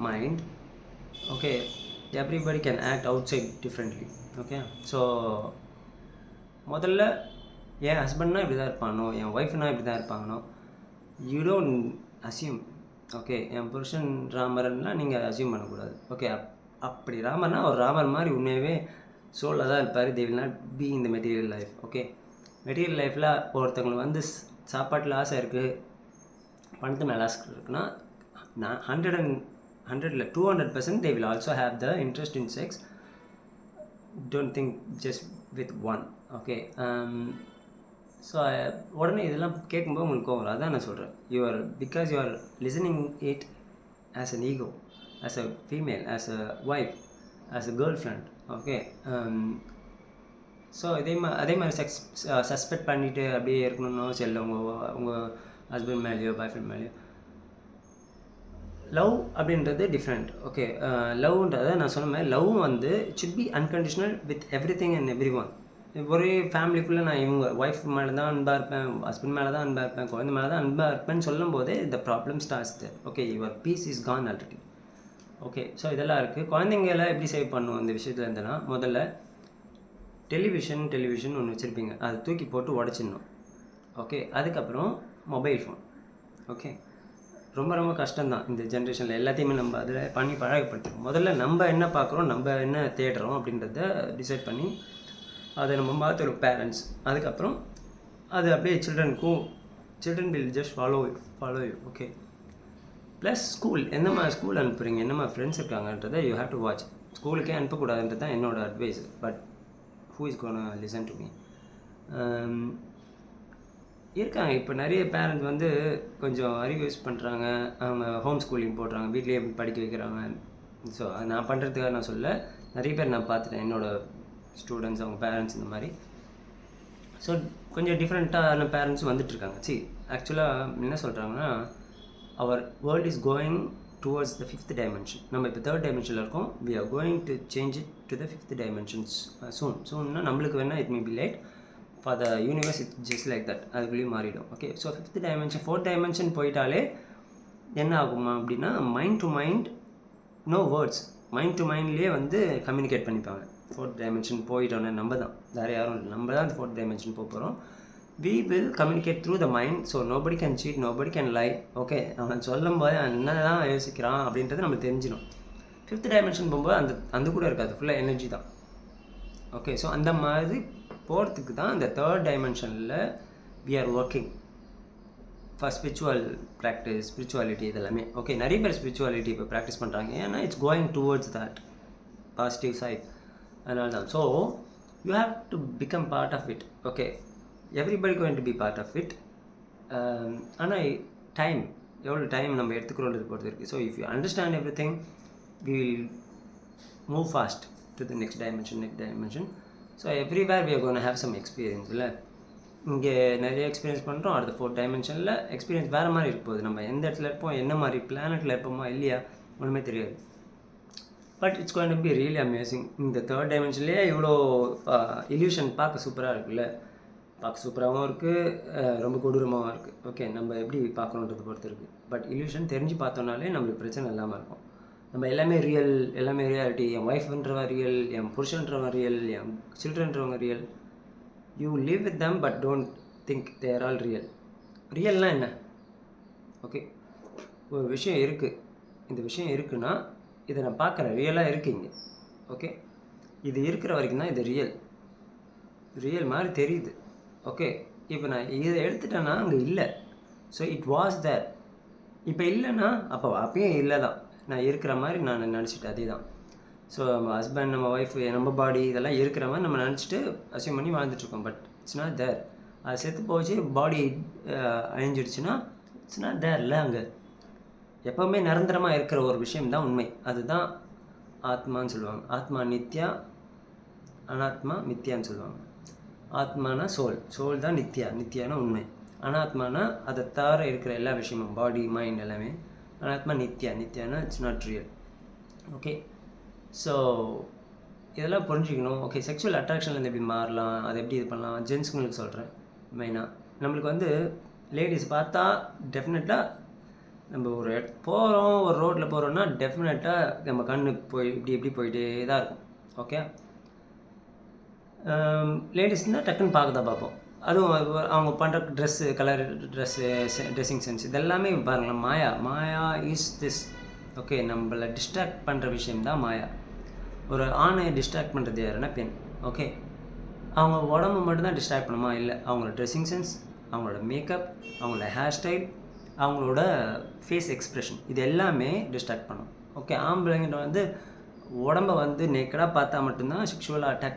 mind. Okay, everybody can act outside differently. Okay, so முதல்ல என் ஹஸ்பண்ட்னா இப்படி தான் இருப்பானோ, என் ஒய்ஃப்னா இப்படி தான் இருப்பாங்கனோ, யூ டோன்ட் அசியூம். ஓகே, என் புருஷன் ராமர்னால் நீங்கள் அசியூம் பண்ணக்கூடாது. ஓகே, அப்படி ராமர்னா ஒரு ராமர் மாதிரி உண்மையாகவே சோலில் தான் இருப்பார். தே will not be in the material life. Okay, material லைஃப்பில் ஒருத்தவங்களுக்கு வந்து சாப்பாட்டில் ஆசை இருக்குது, பணத்து மேலே ஆசை இருக்குன்னா, நான் 200% they will also have the interest in sex. Don't think just with one. Okay, so உடனே இதெல்லாம் கேட்கும்போது உங்களுக்கு கோவம் வரும். அதான் நான் சொல்கிறேன், because you are listening it as an ego, as a female, as a wife, as a girlfriend. Okay, so அதே மாதிரி செக்ஸ் சஸ்பெக்ட் பண்ணிவிட்டு அப்படியே இருக்கணும்னு அவசியம் இல்லை. உங்கள் ஹஸ்பண்ட் மேலேயோ பாய் ஃப்ரெண்ட் மேலேயோ. லவ் அப்படின்றது டிஃப்ரெண்ட். ஓகே, லவ்ன்றதை நான் சொன்ன மாதிரி லவ் வந்து it should be unconditional with every thing and every one. ஒரே ஃபேமிலிக்குள்ளே நான் இவங்க ஒய்ஃப் மேலே தான் அன்பாக இருப்பேன், ஹஸ்பண்ட் மேலே தான் அன்பாக இருப்பேன், குழந்தை மேலே தான் அன்பாக இருப்பேன்னு சொல்லும் போதே இந்த problem starts there. Okay, your peace is gone already. Okay, so இதெல்லாம் இருக்குது. குழந்தைங்கள எப்படி சேவ் பண்ணுவோம் இந்த விஷயத்தில் இருந்தேன்னா, முதல்ல டெலிவிஷன் ஒன்று வச்சுருப்பீங்க, அதை தூக்கி போட்டு உடச்சிடணும். ஓகே, அதுக்கப்புறம் மொபைல் ஃபோன். ஓகே, ரொம்ப ரொம்ப கஷ்டம்தான் இந்த ஜென்ரேஷனில், எல்லாத்தையுமே நம்ம அதில் பண்ணி பழகப்படுத்துகிறோம். முதல்ல நம்ம என்ன பார்க்குறோம், நம்ம என்ன தேடுறோம் அப்படின்றத டிசைட் பண்ணி அதை நம்ம பார்த்துருவோம் பேரண்ட்ஸ். அதுக்கப்புறம் அது அப்படியே children will just follow you. Okay, plus school, என்னம்மா ஸ்கூல் அனுப்புகிறீங்க, என்னம்மா ஃப்ரெண்ட்ஸ் இருக்காங்கன்றதை யூ ஹேவ் டு வாட்ச். ஸ்கூலுக்கே அனுப்பக்கூடாதுன்றது தான் என்னோடய advice. But who is gonna listen to me? இருக்காங்க இப்போ நிறைய பேரண்ட்ஸ் வந்து கொஞ்சம் அறிவு யூஸ் பண்ணுறாங்க, அவங்க ஹோம் ஸ்கூலிங் போடுறாங்க, வீட்லேயே படிக்க வைக்கிறாங்க. ஸோ அது நான் பண்ணுறதுக்காக நான் சொல்ல, நிறைய பேர் நான் பார்த்துட்டேன், என்னோடய ஸ்டூடெண்ட்ஸ், அவங்க பேரண்ட்ஸ் இந்த மாதிரி. ஸோ கொஞ்சம் டிஃப்ரெண்ட்டான பேரண்ட்ஸ் வந்துட்டுருக்காங்க. ஆக்சுவலாக என்ன சொல்கிறாங்கன்னா, அவர் world is going towards the 5th dimension. நம்ம இப்போ 3rd dimensionல் இருக்கோம். We are going to change it to the 5th dimensions சூன்னா நம்மளுக்கு வேணால் it may be light, for the universe it just like that, அதுக்குள்ளேயும் மாறிடும். Okay, so 5th dimension 4th dimension போயிட்டாலே என்ன ஆகுமா அப்படின்னா, mind to mind, no words, mind to மைண்ட்லேயே வந்து கம்யூனிகேட் பண்ணிப்பாங்க. 4th dimension போயிட்டோன்னே நம்ம தான், வேறு யாரும் இல்லை, நம்ம தான் 4th dimension போகிறோம். we will communicate through the mind, so nobody can cheat, nobody can lie. Okay, அவன் சொல்லும் போது என்ன தான் யோசிக்கிறான் அப்படின்றது நம்ம தெரிஞ்சிடும். 5th dimension போகும்போது அந்த கூட இருக்காது, ஃபுல்லாக எனர்ஜி தான். ஓகே, ஸோ அந்த மாதிரி போகிறதுக்கு தான் இந்த 3rd dimensionல் we are working for spiritual practice, spirituality இதெல்லாமே. ஓகே, நிறைய பேர் ஸ்பிரிச்சுவாலிட்டி இப்போ ப்ராக்டிஸ் பண்ணுறாங்க, ஏன்னா it's going towards that positive side. அதனால தான். So you have to become part of it. Okay, everybody going to be part of it. ஆனால் டைம், எவ்வளோ டைம் நம்ம எடுத்துக்கிறோன்றது பொறுத்து இருக்குது. So if you understand everything, we will move fast to the next dimension. So everywhere we are gone have some experience. இல்லை, இங்கே நிறைய எக்ஸ்பீரியன்ஸ் பண்ணுறோம், அடுத்த 4th dimensionல் எக்ஸ்பீரியன்ஸ் வேறு மாதிரி இருக்க போகுது. நம்ம எந்த இடத்துல இருப்போம், என்ன மாதிரி பிளானட்டில் இருப்போமா இல்லையா, ஒன்றுமே தெரியாது. But it's going to be really amazing. இந்த தேர்ட் டைமென்ஷன்லேயே இவ்வளோ இல்யூஷன் பார்க்க சூப்பராக இருக்குல்ல. பார்க்க சூப்பராகவும் இருக்குது, ரொம்ப கொடூரமாகவும் இருக்குது. ஓகே, நம்ம எப்படி பார்க்கணுன்றதை பொறுத்து இருக்குது. பட் இல்யூஷன் தெரிஞ்சு பார்த்தோன்னாலே நம்மளுக்கு பிரச்சனை இல்லாமல் இருக்கும். நம்ம எல்லாமே ரியல், எல்லாமே ரியாலிட்டி. என் ஒய்ஃப்ன்றவன் ரியல், என் புருஷன்றவன் ரியல், என் சில்ட்ரன்றவங்க real. You live with them but don't think they're all real. ரியல்னால் என்ன? ஓகே, ஒரு விஷயம் இருக்குது, இந்த விஷயம் இருக்குன்னா இதை நான் பார்க்குறேன், ரியலாக இருக்குங்க. ஓகே, இது இருக்கிற வரைக்கும் தான் இது ரியல் மாதிரி தெரியுது. ஓகே, இப்போ நான் இதை எடுத்துட்டேன்னா அங்கே இல்லை. So it was there. இப்போ இல்லைன்னா அப்பயே இல்லை தான். நான் இருக்கிற மாதிரி நான் நினச்சிட்டு அதே தான். ஸோ நம்ம ஹஸ்பண்ட், நம்ம ஒய்ஃபு, நம்ம பாடி இதெல்லாம் இருக்கிற மாதிரி நம்ம நினச்சிட்டு அசியூம் பண்ணி வாழ்ந்துட்டுருக்கோம். But it's not there. அது செத்து போச்சு, பாடி அழிஞ்சிடுச்சுன்னா இட்ஸ் நாட் தேர் இல்லை. அங்கே எப்போவுமே நிரந்தரமாக இருக்கிற ஒரு விஷயம் தான் உண்மை. அதுதான் ஆத்மான்னு சொல்லுவாங்க. ஆத்மா நித்யா, அனாத்மா மித்யான்னு சொல்லுவாங்க. ஆத்மானா சோல் தான் நித்யானா உண்மை. அனாத்மானா அதை தவிர இருக்கிற எல்லா விஷயமும், பாடி, மைண்ட் எல்லாமே. அனாத்மா நித்யானா it's not real. Okay, so இதெல்லாம் புரிஞ்சுக்கணும். ஓகே, செக்ஷுவல் அட்ராக்ஷன்லேருந்து எப்படி மாறலாம், அதை எப்படி இது பண்ணலாம், ஜென்ஸுங்களுக்கு சொல்கிறேன் மெயினாக. நம்மளுக்கு வந்து லேடிஸ் பார்த்தா டெஃபினட்டாக நம்ம ஒரு போகிறோம், ஒரு ரோட்டில் போகிறோன்னா டெஃபினட்டாக நம்ம கண்ணு இப்படி போயிட்டே தான் இருக்கும். ஓகே, லேடிஸ்னால் டக்குன்னு பார்க்க தான் பார்ப்போம். அதுவும் அவங்க பண்ணுற ட்ரெஸ்ஸிங் சென்ஸ் இதெல்லாமே பாருங்களேன். மாயா இஸ் திஸ். ஓகே, நம்மளை டிஸ்ட்ராக்ட் பண்ணுற விஷயம்தான் மாயா. ஒரு ஆணை டிஸ்ட்ராக்ட் பண்ணுறது யாருன்னா பெண். ஓகே, அவங்க உடம்பு மட்டும்தான் டிஸ்ட்ராக்ட் பண்ணுமா? இல்லை, அவங்களோட ட்ரெஸ்ஸிங் சென்ஸ், அவங்களோட மேக்கப், அவங்களோட ஹேர் ஸ்டைல், அவங்களோட ஃபேஸ் எக்ஸ்ப்ரெஷன், இது எல்லாமே டிஸ்ட்ராக்ட் பண்ணும். ஓகே, ஆம்பளைங்கிட்ட வந்து உடம்பை வந்து நேக்கடாக பார்த்தா மட்டும்தான் செக்ஷுவலாக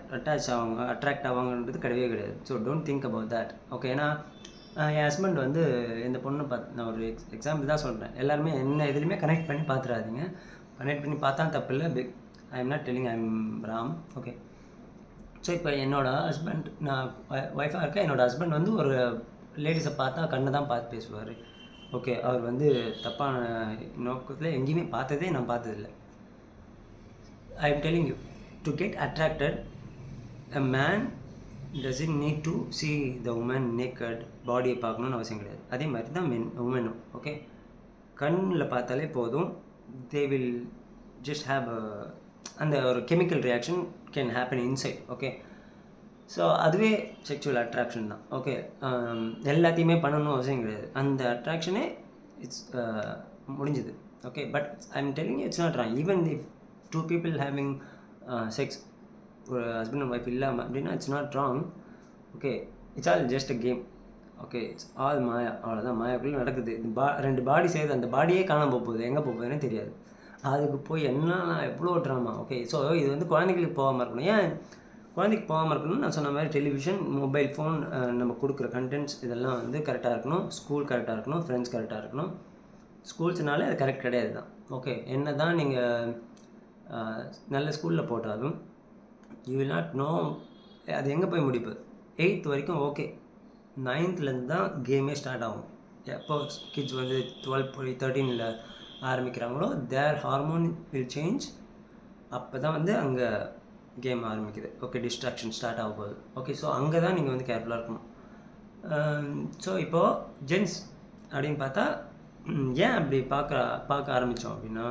அட்ராக்ட் ஆவாங்கன்றது கிடையாது. So don't think about that. Okay, ஏன்னா என் ஹஸ்பண்ட் வந்து இந்த பொண்ணை நான் ஒரு எக்ஸாம்பிள் தான் சொல்கிறேன். எல்லாருமே என்ன எதுலையுமே கனெக்ட் பண்ணி பார்த்துறாதீங்க. கனெக்ட் பண்ணி பார்த்தா தப்பு இல்லை. ஐ am not telling I am Ram. Okay, so இப்போ என்னோடய ஹஸ்பண்ட், நான் ஒய்ஃபாக இருக்கேன். என்னோடய ஹஸ்பண்ட் வந்து ஒரு லேடிஸை பார்த்தா கண்ணை தான் பார்த்து பேசுவார். ஓகே, அவர் வந்து தப்பான நோக்கத்தில் எங்கேயுமே நான் பார்த்ததில்லை. I am telling you, to get attracted, a man doesn't need to see the woman naked, பாடியை பார்க்கணுன்னு அவசியம் கிடையாது. அதே மாதிரி தான் உமனும். ஓகே, கண்ணில் பார்த்தாலே போதும், they will just have அந்த ஒரு chemical reaction can happen inside. Okay, so அதுவே செக்ஷுவல் அட்ராக்ஷன் தான். ஓகே, எல்லாத்தையுமே பண்ணணும் அவசியம் கிடையாது. அந்த அட்ராக்ஷனே இட்ஸ் முடிஞ்சுது. Okay, but I am telling it's not wrong. Even if two people having sex, ஒரு ஹஸ்பண்ட் அண்ட் ஒய்ஃப் இல்லாமல் அப்படின்னா it's not wrong. Okay, it's all just a game. Okay, it's all maya. அவ்வளோதான், மாயாக்குள்ளே நடக்குது. ரெண்டு பாடி சேர்ந்து அந்த பாடியே காணாமல் போகுது, எங்கே போகுதுன்னே தெரியாது. அதுக்கு போய் என்னன்னா எவ்வளோ ட்ராமா. ஓகே, ஸோ இது வந்து குழந்தைங்களுக்கு போகாமல் இருக்கணும். ஏன் குழந்தைக்கு போகாமல் இருக்கணும்னு நான் சொன்ன மாதிரி டெலிவிஷன், மொபைல் ஃபோன், நம்ம கொடுக்குற கண்டென்ட்ஸ் இதெல்லாம் வந்து கரெக்டாக இருக்கணும். ஸ்கூல் கரெக்டாக இருக்கணும், ஃப்ரெண்ட்ஸ் கரெக்டாக இருக்கணும். ஸ்கூல்ஸ்னாலே அது கரெக்ட் கிடையாது தான். ஓகே, என்ன தான் நீங்கள் நல்ல ஸ்கூலில் போட்டாலும் யூ வில் நாட் நோ அது எங்கே போய் முடிப்பு. 8th வரைக்கும் ஓகே, 9th தான் கேமே ஸ்டார்ட் ஆகும். எப்போ கிட்ஸ் வந்து 12 13 ஆரம்பிக்கிறாங்களோ தேர் ஹார்மோன் வில் சேஞ்ச். அப்போ தான் வந்து அங்கே கேம் ஆரம்பிக்குது. ஓகே, டிஸ்ட்ராக்ஷன் ஸ்டார்ட் ஆக போகுது. ஓகே, ஸோ அங்கே தான் நீங்கள் வந்து கேர்ஃபுல்லாக இருக்கணும். ஸோ இப்போது ஜென்ஸ் அப்படின்னு பார்த்தா ஏன் அப்படி பார்க்க ஆரம்பித்தோம் அப்படின்னா,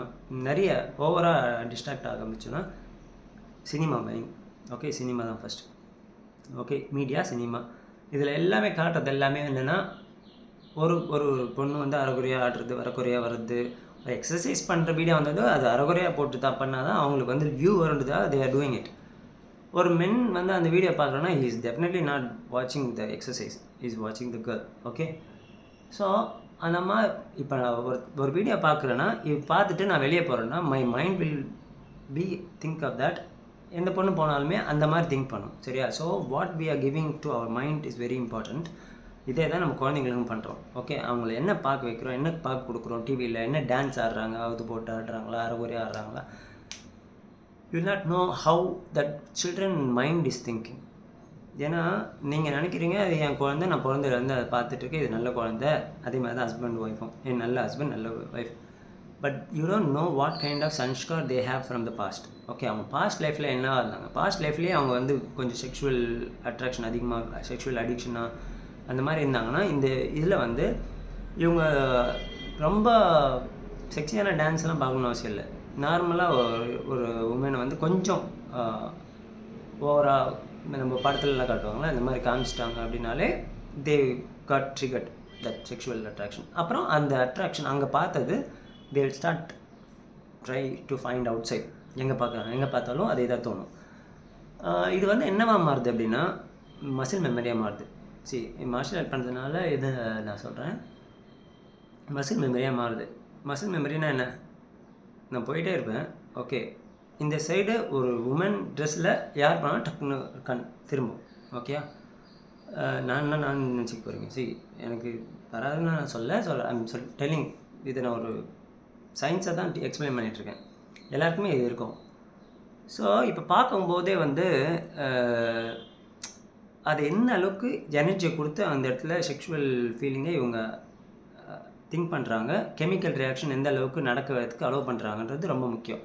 நிறைய ஓவராக டிஸ்ட்ராக்ட் ஆக ஆரம்பிச்சோன்னா சினிமா மெயின். ஓகே, சினிமா தான் ஃபஸ்ட்டு. ஓகே, மீடியா, சினிமா, இதில் எல்லாமே காட்டுறது எல்லாமே என்னென்னா ஒரு ஒரு பொண்ணு வந்து அரைகுறையாக ஆடுறது, வரக்குறையாக வர்றது, எக்ஸசைஸ் பண்ணுற வீடியோ வந்தது அது அரைகுறையாக போட்டு தான் பண்ணால் தான் அவங்களுக்கு வந்து வியூ வருன்றதா தே ஆர் டூயிங் இட். ஒரு மென் வந்து அந்த வீடியோ பார்க்குறோன்னா ஹி இஸ் டெஃபினெட்லி நாட் வாட்சிங் த எக்ஸசைஸ், இஸ் வாட்சிங் த கேர்ள். ஓகே, ஸோ அந்த மாதிரி இப்போ நான் ஒரு வீடியோ பார்க்குறேன்னா இது பார்த்துட்டு நான் வெளியே போகிறேன்னா my mind will be think of that. எந்த பொண்ணு போனாலுமே அந்த மாதிரி திங்க் பண்ணும். சரியா? So what we are giving to our mind is very important. இதே தான் நம்ம குழந்தைங்களுக்கும் பண்ணுறோம். ஓகே, அவங்கள என்ன பார்க்க வைக்கிறோம், என்ன பார்க்க கொடுக்குறோம், டிவியில் என்ன டான்ஸ் ஆடுறாங்க, அது போட்டு ஆடுறாங்களா, அரைகுறை ஆடுறாங்களா, you will not know how that children mind is thinking. ஏன்னா நீங்கள் நினைக்கிறீங்க அது என் குழந்தை, நான் குழந்தையிலேருந்து அதை பார்த்துட்ருக்கேன், இது நல்ல குழந்தை. அதே மாதிரி தான் ஹஸ்பண்ட் ஒய்ஃபும், என் நல்ல ஹஸ்பண்ட் நல்ல wife. But you don't know what kind of sanskar they have from the past. Okay, அவங்க பாஸ்ட் லைஃப்பில் என்ன இருந்தாங்க, பாஸ்ட் லைஃப்லேயே அவங்க வந்து கொஞ்சம் செக்ஷுவல் அட்ராக்ஷன் அதிகமாக, செக்ஷுவல் அடிக்ஷனாக அந்த மாதிரி இருந்தாங்கன்னா, இந்த இதில் வந்து இவங்க ரொம்ப செக்ஸியான டான்ஸ்லாம் பார்க்கணுன்னு அவசியம் இல்லை. நார்மலாக ஒரு உமனை வந்து கொஞ்சம் ஓவராக நம்ம படத்துலலாம் காட்டுவாங்களே அந்த மாதிரி காமிச்சிட்டாங்க அப்படின்னாலே they got triggered that sexual attraction. அப்புறம் அந்த அட்ராக்ஷன் அங்கே பார்த்தது they will start try to find outside. எங்கே பார்த்தாலும் அதே தான் தோணும். இது வந்து என்னவா மாறுது அப்படின்னா மசில் மெமரியாக மாறுது. மார்ஷியல் ஆர்ட் பண்ணுறதுனால இது நான் சொல்கிறேன், மசில் மெமரியாக மாறுது. மசில் மெமரினா என்ன, நான் போயிட்டே இருப்பேன். ஓகே, இந்த சைடு ஒரு உமன் ட்ரெஸ்ஸில் யார் பண்ணாலும் டக்குன்னு கண் திரும்பும். ஓகேயா, நான் நினச்சிக்க போகிறீங்க. எனக்கு வராதுன்னு நான் சொல்ல டெல்லிங், இது நான் ஒரு சயின்ஸை தான் எக்ஸ்பிளைன் பண்ணிகிட்ருக்கேன். எல்லாருக்குமே இது இருக்கும். ஸோ இப்போ பார்க்கும்போதே வந்து அது என்ன அளவுக்கு எனர்ஜியை கொடுத்து அந்த இடத்துல செக்ஷுவல் ஃபீலிங்கை இவங்க திங்க் பண்ணுறாங்க, கெமிக்கல் ரியாக்ஷன் எந்த அளவுக்கு நடக்கிறதுக்கு அலோவ் பண்ணுறாங்கன்றது ரொம்ப முக்கியம்.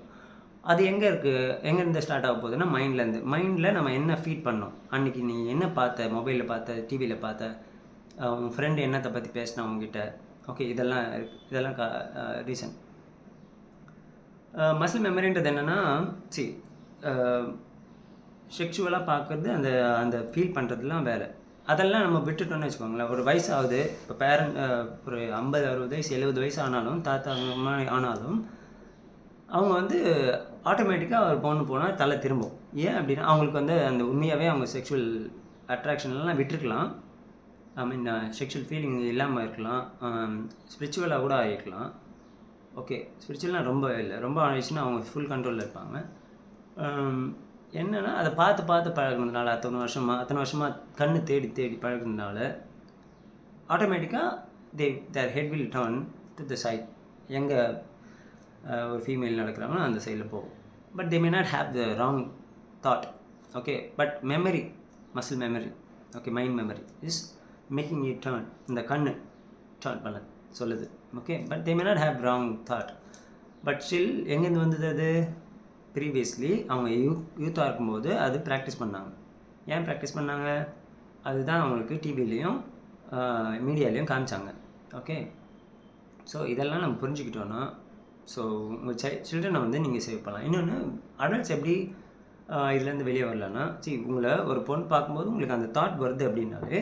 அது எங்கே இருக்குது, எங்கேருந்து ஸ்டார்ட் ஆக போகுதுன்னா மைண்ட்லேருந்து. மைண்டில் நம்ம என்ன ஃபீட் பண்ணோம், அன்றைக்கி நீ என்ன பார்த்த, மொபைலில் பார்த்த, டிவியில் பார்த்த, உங்கள் ஃப்ரெண்டு என்னத்தை பற்றி பேசினா உங்ககிட்ட. ஓகே, இதெல்லாம் ரீசன். மசில் மெமரின்றது என்னென்னா செக்ஷுவலாக பார்க்குறது, அந்த ஃபீல் பண்ணுறதுலாம் வேறு. அதெல்லாம் நம்ம விட்டுட்டோன்னு வச்சுக்கோங்களேன். ஒரு வயசு ஆகுது, இப்போ ஒரு 50-60 வயசு 70 வயசு ஆனாலும், தாத்தா மாதிரி ஆனாலும் அவங்க வந்து ஆட்டோமேட்டிக்காக ஒரு பொண்ணு போனால் தலை திரும்பும். ஏன் அப்படின்னா அவங்களுக்கு வந்து அந்த உண்மையாகவே அவங்க செக்ஷுவல் அட்ராக்ஷன்லாம் விட்டுருக்கலாம். ஐ மீன் செக்ஷுவல் ஃபீலிங் இல்லாமல் இருக்கலாம், ஸ்பிரிச்சுவலாக கூட ஆகிருக்கலாம். ஓகே, ஸ்பிரிச்சுவலாக ரொம்ப இல்லை, ரொம்ப ஆயிடுச்சுன்னா அவங்க ஃபுல் கண்ட்ரோலில் இருப்பாங்க. என்னென்னா அதை பார்த்து பழகுனதுனால அத்தனை வருஷமாக கண்ணு தேடி பழகுனதுனால ஆட்டோமேட்டிக்காக their head will turn to the side. எங்கே ஒரு ஃபீமேல் நடக்கிறாங்களோ அந்த சைடில் போகும். But they may not have the wrong thought. Okay, but memory, muscle memory, okay, mind memory is making it turn. இந்த கண்ணு டர்ன் பண்ண சொல்லுது. Okay, but they may not have wrong thought. But still எங்கேருந்து வந்தது அது? ப்ரீவியஸ்லி அவங்க யூத்தாக இருக்கும்போது அது ப்ராக்டிஸ் பண்ணாங்க. ஏன் ப்ராக்டிஸ் பண்ணாங்க? அதுதான் அவங்களுக்கு டிவிலையும் மீடியாலையும் காமிச்சாங்க. ஓகே, ஸோ இதெல்லாம் நம்ம புரிஞ்சுக்கிட்டோன்னா ஸோ உங்கள் சில்ட்ரனை வந்து நீங்கள் சேவ் பண்ணலாம். இன்னொன்று, அடல்ட்ஸ் எப்படி இதுலேருந்து வெளியே வரலான்னா, உங்களை ஒரு பொண்ணு பார்க்கும்போது உங்களுக்கு அந்த தாட் வருது அப்படின்னாலே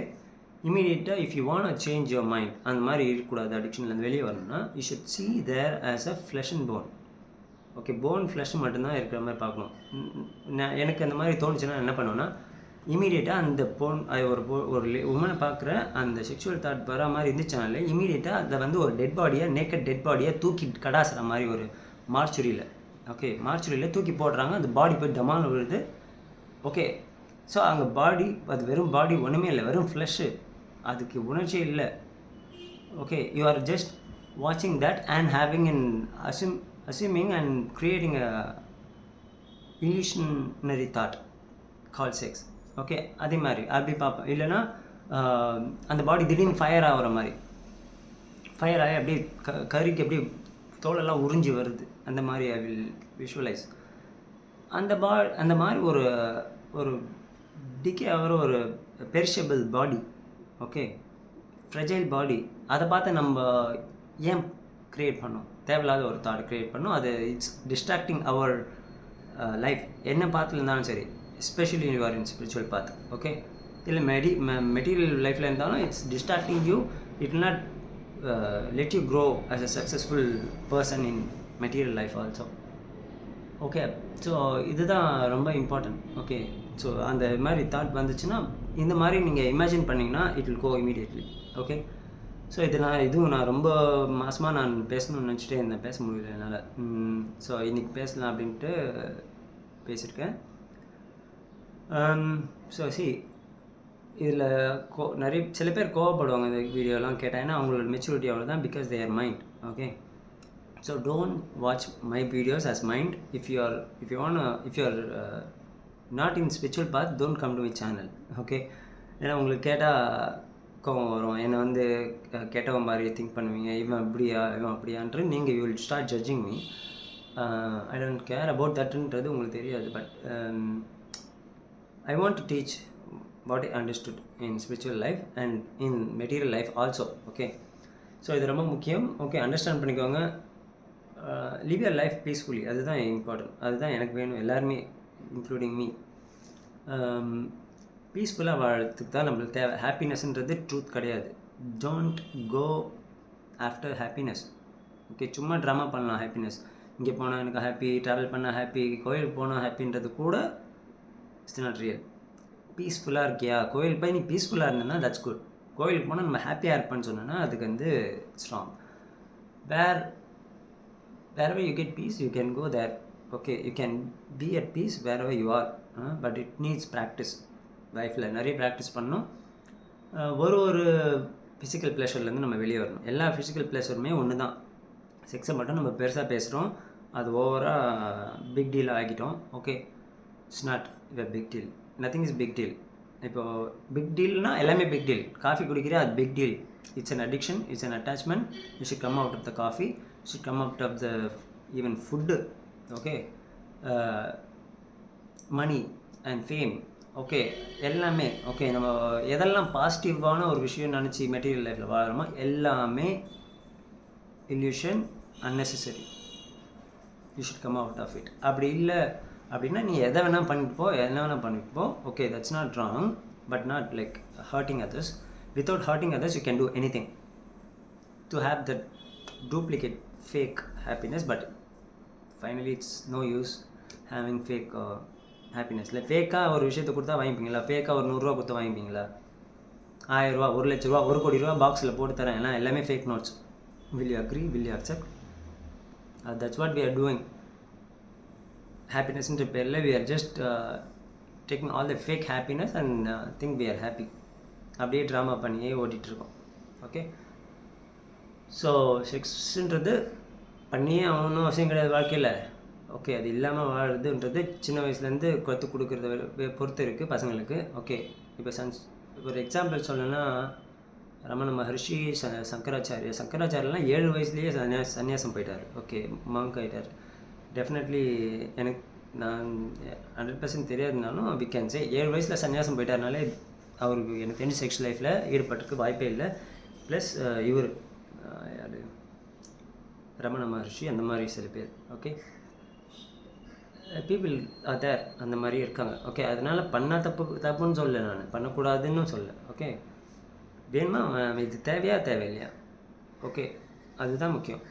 இமீடியட்டாக if you want change your mind, அந்த மாதிரி இருக்கக்கூடாது, அடிக்ஷன்லேருந்து வெளியே வரணும்னா you should see there as a flesh and bone. Okay, bone flesh மட்டும்தான் இருக்கிற மாதிரி பார்க்கணும். எனக்கு அந்த மாதிரி தோணுச்சுன்னா என்ன பண்ணுவேன்னா, இமீடியட்டாக அந்த ஒரு உமனை பார்க்குற அந்த செக்ஷுவல் தாட் வர மாதிரி இருந்துச்சுனாலே இமீடியட்டாக அதை வந்து ஒரு நேக்கட் டெட் பாடியாக தூக்கி கடாசுற மாதிரி ஒரு மார்ச்சுரியில், ஓகே, மார்ச்சுரியில் தூக்கி போடுறாங்க. அந்த பாடி போய் டமால் விழுது. ஓகே, ஸோ அங்கே பாடி, அது வெறும் பாடி, ஒன்றுமே இல்லை, வெறும் ஃப்ளஷ்ஷு, அதுக்கு உணர்ச்சியே இல்லை. ஓகே, யூ ஆர் ஜஸ்ட் வாட்சிங் that and having an assuming and creating a illusionary thought called sex. Okay, அதே மாதிரி அப்படி பார்ப்பேன். இல்லைன்னா அந்த பாடி திடீர்னு ஃபயர் ஆகிற மாதிரி, ஃபயர் ஆகி அப்படியே கறிக்கு அப்படியே தோலெல்லாம் உறிஞ்சி வருது, அந்த மாதிரி ஐ வில் விஷுவலைஸ். அந்த மாதிரி ஒரு டிகே ஆகிற ஒரு பெரிஷபிள் பாடி, ஓகே, ஃப்ரெஜைல் பாடி, அதை பார்த்து நம்ம ஏன் க்ரியேட் பண்ணோம்? தேவையில்லாத ஒரு தாட் க்ரியேட் பண்ணோம். அது இட்ஸ் டிஸ்ட்ராக்டிங் அவர் லைஃப். என்ன பாத்தில் இருந்தாலும் சரி, especially you are in spiritual path. Okay, இல்லை மெட்டீரியல் லைஃப்பில் இருந்தாலும் it's distracting you. It will not let you grow as a successful person in material life also. Okay, so இதுதான் ரொம்ப இம்பார்ட்டன்ட். ஓகே, ஸோ அந்த மாதிரி தாட் வந்துச்சுன்னா இந்த மாதிரி நீங்கள் இமேஜின் பண்ணிங்கன்னா it will go immediately. Okay, so இதுவும் நான் ரொம்ப மாதமாக நான் பேசணும்னு நினச்சிட்டே இருந்தேன், பேச முடியல என்னால். ஸோ இன்றைக்கி பேசலாம் அப்படின்ட்டு பேசியிருக்கேன். ஸோ இதில் சில பேர் கோவப்படுவாங்க இந்த வீடியோலாம் கேட்டால், ஏன்னா அவங்களோட மெச்சூரிட்டி அவ்வளோ தான், because they are mind. Okay, so don't watch my videos as mind. if you are not in spiritual path, don't come to my channel. Okay, ஏன்னா உங்களுக்கு கேட்டால் கோவம் வரும். என்னை வந்து கெட்டவன் மாதிரி திங்க் பண்ணுவீங்க. இவன் இப்படியா இவன் அப்படியான்ட்டு நீங்கள் you will start judging me. I don't care about தட்ன்றது உங்களுக்கு தெரியாது. But I want to teach what I understood in spiritual life and in material life also. Okay, so இது ரொம்ப முக்கியம். ஓகே, அண்டர்ஸ்டாண்ட் பண்ணிக்கோங்க. லிவ் யர் லைஃப் பீஸ்ஃபுல்லி, அதுதான் இம்பார்ட்டன்ட். அதுதான் எனக்கு வேணும், எல்லாருமே இன்க்ளூடிங் மீ. பீஸ்ஃபுல்லாக வாழறதுக்கு தான் நம்மளுக்கு தேவை. ஹாப்பினஸ்ன்றது ட்ரூத் கிடையாது. Don't go after happiness. Okay, சும்மா ட்ராமா பண்ணலாம். ஹாப்பினஸ் இங்கே போனால் எனக்கு ஹாப்பி, ட்ராவல் பண்ணால் ஹாப்பி, கோயிலுக்கு போனால் ஹாப்பின்றது கூட இட்ஸ் நாட் ரியல். பீஸ்ஃபுல்லாக இருக்கியா, கோயில் போய் நீ பீஸ்ஃபுல்லாக இருந்தேன்னா தட்ஸ் குட். கோயிலுக்கு போனால் நம்ம ஹாப்பியாக இருப்பேன்னு சொன்னோன்னா அதுக்கு வந்து strong. wherever you get peace you can go there. Okay, you can be at peace wherever you are, but it needs practice. லைஃப்பில் நிறைய ப்ராக்டிஸ் பண்ணணும். ஒரு ஃபிசிக்கல் ப்ளஷர்லேருந்து நம்ம வெளியே வரணும். எல்லா ஃபிசிக்கல் ப்ளஷருமே ஒன்று தான். செக்ஸை மட்டும் நம்ம பெருசாக பேசுகிறோம், அது ஓவராக பிக் டீல் ஆகிட்டோம். Okay, it's not a big deal. Nothing is big deal. இப்போது பிக் டீல்னால் எல்லாமே பிக் டீல். காஃபி குடிக்கிற அது big deal. It's an addiction, it's an attachment. You should come out of the coffee, should come out of the even food. Okay, money and fame. Okay, எல்லாமே ஓகே. நம்ம எதெல்லாம் பாசிட்டிவான ஒரு விஷயம் நினச்சி மெட்டீரியல் லைஃப்பில் வாழறோமோ எல்லாமே illusion, unnecessary. You should come out of it. அப்படி இல்லை அப்படின்னா நீ எதை வேணால் பண்ணிட்டு போ, என்ன வேணால் பண்ணிட்டு போ. Okay, that's not wrong, but not like hurting others. Without hurting others you can do anything to have that duplicate fake happiness. But finally it's no use having fake happiness. இல்லை ஃபேக்காக ஒரு விஷயத்தை கொடுத்தா வாங்கிப்பீங்களா? ஃபேக்காக ஒரு 100 ரூபா கொடுத்தா வாங்கிப்பீங்களா? 1000 ரூபா, 1 லட்ச ரூபா, 1 கோடி ரூபா பாக்ஸில் போட்டு தரேன், ஏன்னா எல்லாமே fake notes. Will you agree? Will you accept? That's what we are doing. ஹாப்பினஸ்ன்ற பேரில் we are just taking all the fake happiness and think we are happy. அப்படியே ட்ராமா பண்ணியே ஓட்டிகிட்ருக்கோம். ஓகே, ஸோ செக்ஸ்ன்றது பண்ணியே ஆகணும் அவசியம் கிடையாது வாழ்க்கையில். ஓகே, அது இல்லாமல் வாழுறதுன்றது சின்ன வயசுலேருந்து கற்றுக் கொடுக்குறத பொறுத்து இருக்குது பசங்களுக்கு. ஓகே, இப்போ ஒரு எக்ஸாம்பிள் சொல்லணும்னா ரமண மகர்ஷி, சங்கராச்சாரியெலாம் 7 வயசுலேயே சன்னியாசம் போயிட்டார். ஓகே, மாங்க் ஆகிட்டார். டெஃபினெட்லி நான் 100% தெரியாதுனாலும் வி கேன் சே 7 வயசில் சன்னியாசம் போயிட்டாருனாலே அவருக்கு எனக்கு தெரிஞ்ச செக்ஸ் லைஃப்பில் ஈடுபட்டிருக்கு வாய்ப்பே இல்லை. ப்ளஸ் இவர் யார், ரமண மகர்ஷி, அந்த மாதிரி சில பேர். ஓகே, பீப்புள் ஆர் தேர், அந்த மாதிரி இருக்காங்க. ஓகே, அதனால் பண்ணால் தப்புன்னு சொல்லலை, நான் பண்ணக்கூடாதுன்னு சொல்லலை. ஓகே, வேணுமா இது தேவையா தேவையில்லையா? ஓகே, அதுதான் முக்கியம்.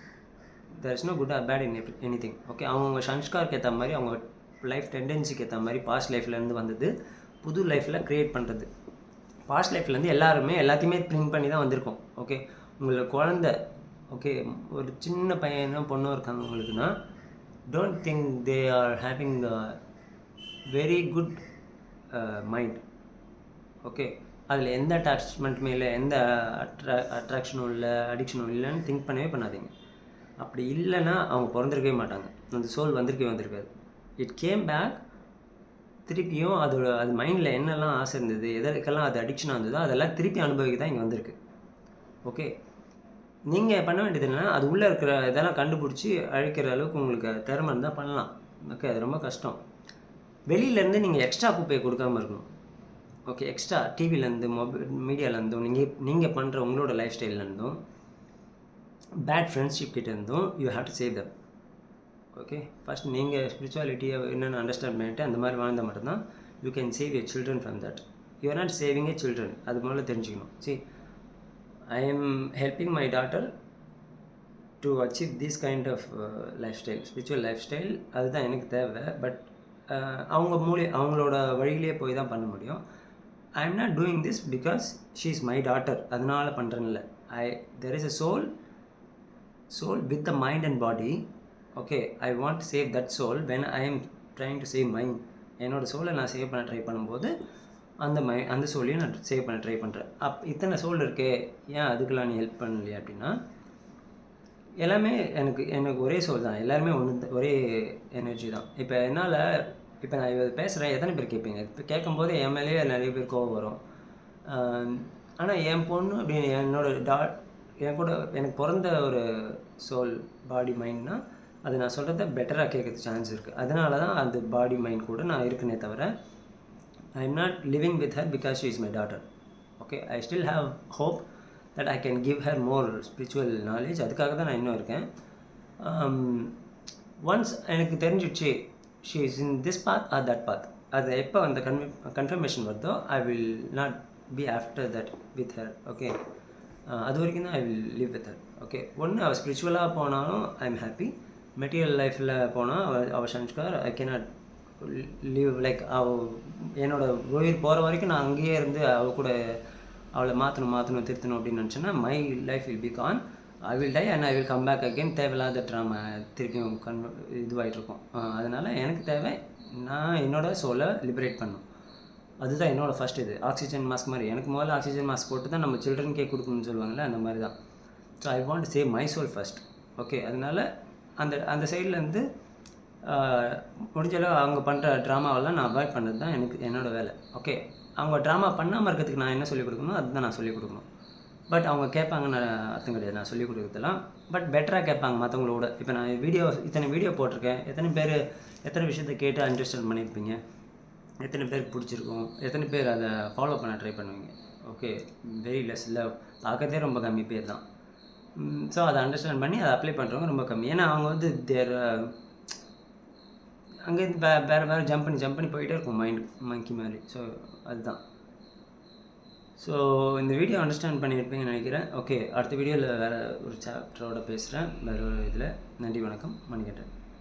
there is no good or bad in anything. Okay, அவங்கவுங்க சன்ஸ்காருக்கு ஏற்ற மாதிரி, அவங்க லைஃப் டெண்டன்சிக்கு ஏற்ற மாதிரி பாஸ்ட் லைஃப்லேருந்து வந்தது புது லைஃப்பில் க்ரியேட் பண்ணுறது. பாஸ்ட் லைஃப்லேருந்து எல்லாருமே எல்லாத்தையுமே ப்ரிண்ட் பண்ணி தான் வந்திருக்கோம். ஓகே, உங்களை குழந்த, ஓகே, ஒரு சின்ன பையனோ பொண்ணோ இருக்காங்க உங்களுக்குன்னா, don't think they are having very good mind. Okay, அதில் எந்த அட்டாச்மெண்ட்டுமே இல்லை, எந்த அட்ராக்ஷனும் இல்லை, அடிக்ஷனும் இல்லைன்னு திங்க் பண்ணவே பண்ணாதீங்க. அப்படி இல்லைன்னா அவங்க பிறந்திருக்கவே மாட்டாங்க, அந்த சோல் வந்திருக்காது. It came back. திருப்பியும் அது மைண்டில் என்னெல்லாம் ஆசை இருந்தது, எதற்கெல்லாம் அது அடிக்ஷனாக இருந்ததோ அதெல்லாம் திருப்பி அனுபவிக்க தான் இங்கே வந்திருக்கு. ஓகே, நீங்கள் பண்ண வேண்டியது என்னென்னா, அது உள்ளே இருக்கிற இதெல்லாம் கண்டுபிடிச்சி அழிக்கிற அளவுக்கு உங்களுக்கு திறமை இருந்தால் பண்ணலாம். ஓகே, அது ரொம்ப கஷ்டம். வெளியிலேருந்து நீங்கள் எக்ஸ்ட்ரா குப்பையை கொடுக்காமல் இருக்கணும். ஓகே, எக்ஸ்ட்ரா டிவிலேருந்து, மீடியாவிலேருந்தும், நீங்கள் பண்ணுற உங்களோட லைஃப் ஸ்டைல்லேருந்தும், பேட் ஃப்ரெண்ட்ஷிப் கிட்ட இருந்தும் you have to save them. Okay, first நீங்கள் ஸ்பிரிச்சுவாலிட்டியை என்னென்னு அண்டர்ஸ்டாண்ட் பண்ணிவிட்டு அந்த மாதிரி வாழ்ந்தால் மட்டும்தான் you can save your children from that. You are not saving a children, அது முதல்ல தெரிஞ்சுக்கணும். See, I am helping my daughter to achieve this kind of life style, spiritual life style. அதுதான் எனக்கு தேவை. பட் அவங்களோட வழியிலே போய் தான் பண்ண முடியும். I am not doing this because she is my daughter, அதனால் பண்ணுறேன்ல. There is a soul with the mind and body. Okay, I want to save that soul when I am trying to save mine. என்னோட சோலை நான் சேவ் பண்ண ட்ரை பண்ணும்போது அந்த சோலையும் நான் சேவ் பண்ண ட்ரை பண்ணுறேன். இத்தனை சோல் இருக்கே, ஏன் அதுக்கெல்லாம் நீ ஹெல்ப் பண்ணலையே அப்படின்னா, எல்லாமே எனக்கு ஒரே சோல் தான், எல்லாருமே ஒரே எனர்ஜி தான். இப்போ நான் பேசுகிறேன், எத்தனை பேர் கேட்பீங்க? இப்போ கேட்கும்போது என் மேலேயே நிறைய பேர் கோவம் வரும். ஆனால் என் பொண்ணு அப்படின்னு என் கூட எனக்கு பிறந்த ஒரு சோல் பாடி மைண்ட்னா அது நான் சொல்கிறத பெட்டராக கேட்கறதுக்கு சான்ஸ் இருக்குது. அதனால தான் அந்த பாடி மைண்ட் கூட நான் இருக்குனே தவிர I am not living with her because she is my daughter. Okay, I still have hope that I can give her more spiritual knowledge. அதுக்காக தான் நான் இன்னும் இருக்கேன். ஒன்ஸ் எனக்கு தெரிஞ்சிடுச்சு she is in this path or that path, அது எப்போ அந்த கன்ஃபர்மேஷன் வருதோ I will not be after that with her. Okay, அது வரைக்கும் தான் I will live with her. Okay, ஒன்று அவள் ஸ்பிரிச்சுவலாக போனாலும் ஐ எம் ஹாப்பி. மெட்டீரியல் லைஃப்பில் போனால் அவள் sanskar I cannot live like என்னோட உயிர் போகிற வரைக்கும் நான் அங்கேயே இருந்து அவள் கூட அவளை மாற்றணும் திருத்தணும் அப்படின்னு நினச்சேன்னா my life will be gone. I will die and I will come back again. தேவையில்லாத ட்ராமா திருப்பியும் இதுவாகிட்ருக்கோம். அதனால் எனக்கு தேவை நான் என்னோடய சோலை லிபரேட் பண்ணணும். அதுதான் என்னோடய ஃபஸ்ட் இது. ஆக்சிஜன் மாஸ்க் மாதிரி எனக்கு முதல்ல ஆக்சிஜன் மாஸ்க் போட்டு தான் நம்ம சில்ட்ரனுக்கே கொடுக்கணும்னு சொல்லுவாங்கள்ல, அந்த மாதிரி தான். So I want to save my soul first. Okay, அதனால் அந்த சைட்லேருந்து முடிஞ்சளவு அவங்க பண்ணுற ட்ராமாவெல்லாம் நான் அவாய்ட் பண்ணுறது தான் என்னோடய வேலை. ஓகே, அவங்க ட்ராமா பண்ணாமல் இருக்கிறதுக்கு நான் என்ன சொல்லிக் கொடுக்கணும் அதுதான் நான் சொல்லிக் கொடுக்கணும். பட் அவங்க கேட்பாங்கன்னு அர்த்தம் கிடையாது நான் சொல்லிக் கொடுக்குறதுலாம். பட் பெட்டராக கேட்பாங்க மற்றவங்களோட. இப்போ நான் இத்தனை வீடியோ போட்டிருக்கேன். எத்தனை விஷயத்தை கேட்டு அண்டர்ஸ்டாண்ட் பண்ணியிருப்பீங்க, எத்தனை பேருக்கு பிடிச்சிருக்கும், எத்தனை பேர் அதை ஃபாலோ பண்ண ட்ரை பண்ணுவீங்க. ஓகே, வெரி லெஸ் இல்லை, பார்க்கறதே ரொம்ப கம்மி பேர் தான். ஸோ அதை அண்டர்ஸ்டாண்ட் பண்ணி அதை அப்ளை பண்ணுறவங்க ரொம்ப கம்மி. ஏன்னா அவங்க வந்து அங்கேருந்து வேறு ஜம்ப் பண்ணி போயிட்டே இருக்கும் மங்கி மாதிரி. ஸோ அதுதான். ஸோ இந்த வீடியோ அண்டர்ஸ்டாண்ட் பண்ணியிருப்பீங்கன்னு நினைக்கிறேன். ஓகே, அடுத்த வீடியோவில் வேறு ஒரு சாப்டரோட பேசுகிறேன், வேறு ஒரு இதில். நன்றி, வணக்கம், மணிகண்டன்.